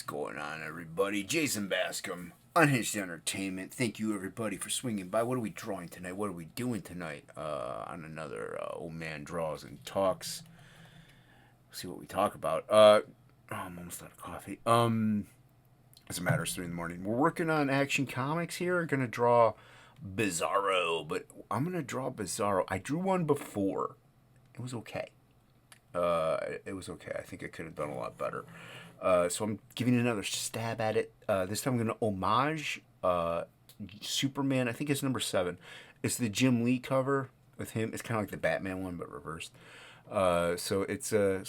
going on, everybody? Jason Bascom, Unhinged Entertainment. Thank you, everybody, for swinging by. What are we drawing tonight? What are we doing tonight? On another Old Man Draws and Talks. See what we talk about. I'm almost out of coffee. As a matter, it's 3 in the morning. We're working on Action Comics here. We're gonna draw Bizarro, but I'm gonna draw Bizarro. I drew one before. It was okay. It was okay. I think I could have done a lot better. So I'm giving another stab at it. This time I'm going to homage Superman. I think it's number 7. It's the Jim Lee cover with him. It's kind of like the Batman one, but reversed. So it's a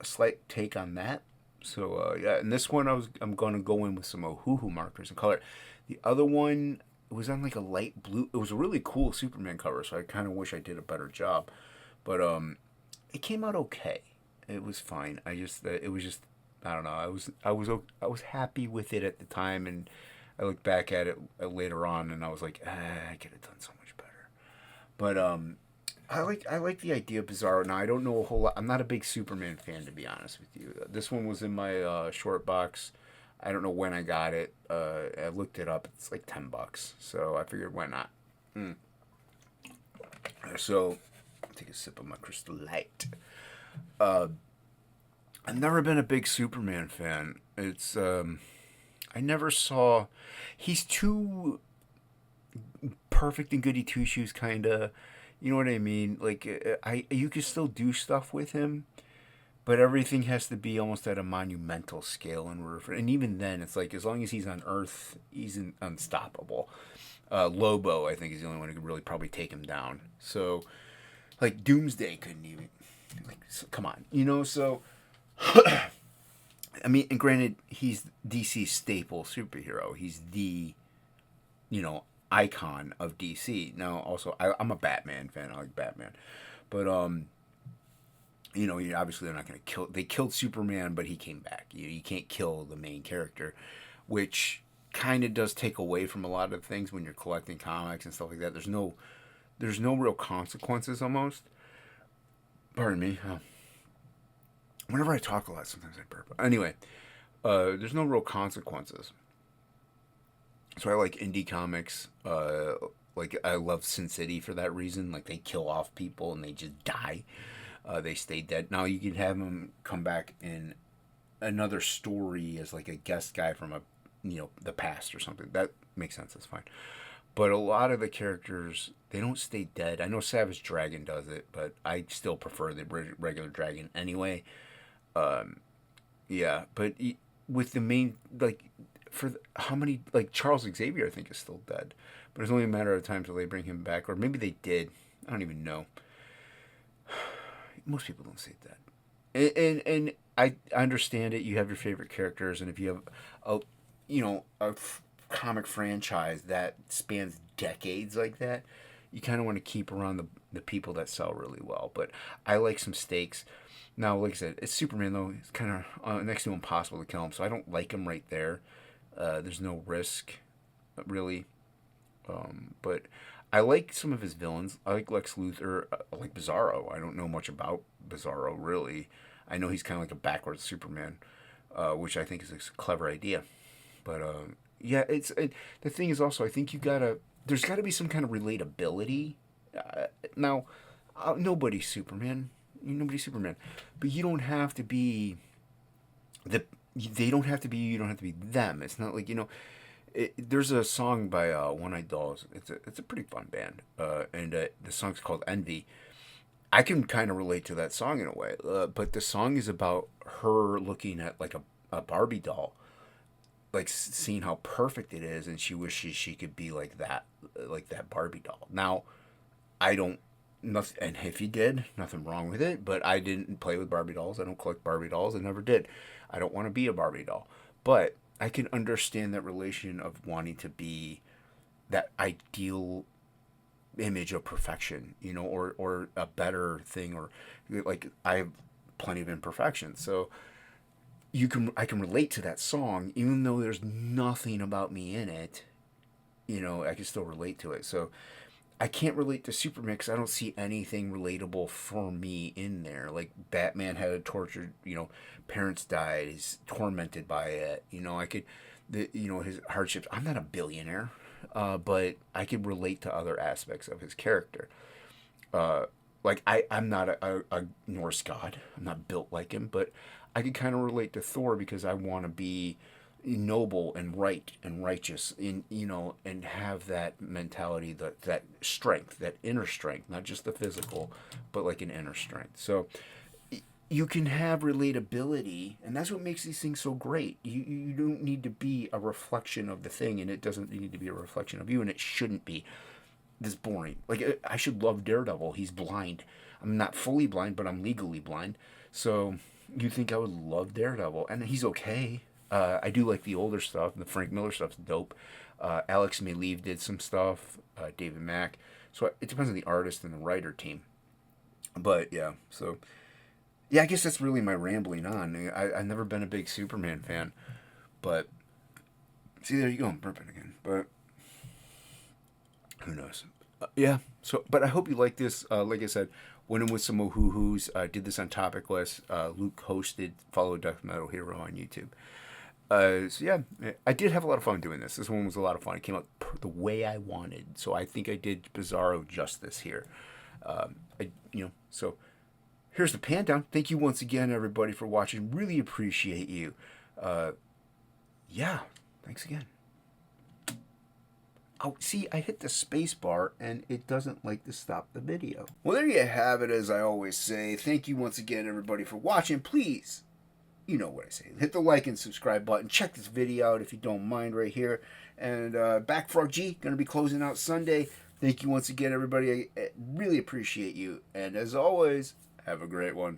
slight take on that. So yeah, and this one I'm going to go in with some Ohuhu markers and color. The other one was on like a light blue. It was a really cool Superman cover, so I kind of wish I did a better job. But it came out okay. It was fine. It was just I don't know. I was happy with it at the time, and I look back at it later on, and I was like, I could have done so much better. But I like the idea of Bizarro. Now I don't know a whole lot. I'm not a big Superman fan, to be honest with you. This one was in my short box. I don't know when I got it. I looked it up. It's like $10, so I figured why not. So take a sip of my Crystal Light. I've never been a big Superman fan. It's I never saw. He's too perfect and goody two shoes, kind of. You know what I mean? Like you can still do stuff with him, but everything has to be almost at a monumental scale in order for. And even then, it's like as long as he's on Earth, he's unstoppable. Lobo, I think, is the only one who could really probably take him down. So, like Doomsday couldn't even. Like, so, come on, so. I mean, and granted, he's DC's staple superhero. He's the, icon of DC. Now, also, I'm a Batman fan. I like Batman, but obviously they're not going to kill. They killed Superman, but he came back. You can't kill the main character, which kind of does take away from a lot of things when you're collecting comics and stuff like that. There's no real consequences almost. Pardon me. Whenever I talk a lot, sometimes I burp. Anyway, there's no real consequences. So I like indie comics. Like I love Sin City for that reason. Like they kill off people and they just die. They stay dead. Now you can have them come back in another story as like a guest guy from the past or something. That makes sense. That's fine. But a lot of the characters, they don't stay dead. I know Savage Dragon does it, but I still prefer the regular dragon anyway. Yeah, but with the main, like, how many, like, Charles Xavier, I think, is still dead. But it's only a matter of time till they bring him back. Or maybe they did. I don't even know. Most people don't stay dead. And I understand it. You have your favorite characters. And if you have a comic franchise that spans decades like that, you kind of want to keep around the people that sell really well. But I like some stakes. Now, like I said, it's Superman, though. It's kind of next to impossible to kill him, so I don't like him right there. There's no risk, really. But I like some of his villains. I like Lex Luthor. I like Bizarro. I don't know much about Bizarro, really. I know he's kind of like a backwards Superman, which I think is a clever idea. But, yeah, the thing is also, I think there's got to be some kind of relatability. Now, nobody's Superman. Nobody's Superman, but you don't have to be they don't have to be you. You don't have to be them. It's not like there's a song by One Eyed Dolls. It's a pretty fun band, and the song's called Envy. I can kind of relate to that song in a way, but the song is about her looking at like a Barbie doll, like seeing how perfect it is, and she wishes she could be like that Barbie doll. Now, I don't. Nothing, and if he did, nothing wrong with it. But I didn't play with Barbie dolls. I don't collect Barbie dolls. I never did. I don't want to be a Barbie doll. But I can understand that relation of wanting to be that ideal image of perfection, or a better thing, or like I have plenty of imperfections. So I can relate to that song, even though there's nothing about me in it. I can still relate to it. So I can't relate to Superman because I don't see anything relatable for me in there. Like Batman had a tortured, parents died. He's tormented by it. I could, his hardships. I'm not a billionaire, but I could relate to other aspects of his character. Uh, like I'm not a Norse god. I'm not built like him, but I could kind of relate to Thor because I want to be noble and right and righteous and have that mentality, that strength, that inner strength, not just the physical, but like an inner strength. So you can have relatability, and that's what makes these things so great. You don't need to be a reflection of the thing, and it doesn't need to be a reflection of you, and it shouldn't be this boring. Like, I should love Daredevil. He's blind. I'm not fully blind, but I'm legally blind. So you think I would love Daredevil, and he's okay. I do like the older stuff. The Frank Miller stuff's dope. Alex Maleev did some stuff. David Mack. So it depends on the artist and the writer team. But yeah, so yeah, I guess that's really my rambling on. I've never been a big Superman fan, but see, there you go. I'm burping again, but who knows? Yeah. So, but I hope you like this. Like I said, went in with some woohoos. Did this on Topicless. Luke hosted. Follow Death Metal Hero on YouTube. So yeah, I did have a lot of fun doing this. This one was a lot of fun. It came out the way I wanted. So I think I did Bizarro justice here. So here's the pan down. Thank you once again, everybody, for watching. Really appreciate you. Yeah, thanks again. Oh, see, I hit the space bar and it doesn't like to stop the video. Well, there you have it, as I always say. Thank you once again, everybody, for watching. Please, you know what I say. Hit the like and subscribe button. Check this video out if you don't mind right here. And Backfrog G, going to be closing out Sunday. Thank you once again, everybody. I really appreciate you. And as always, have a great one.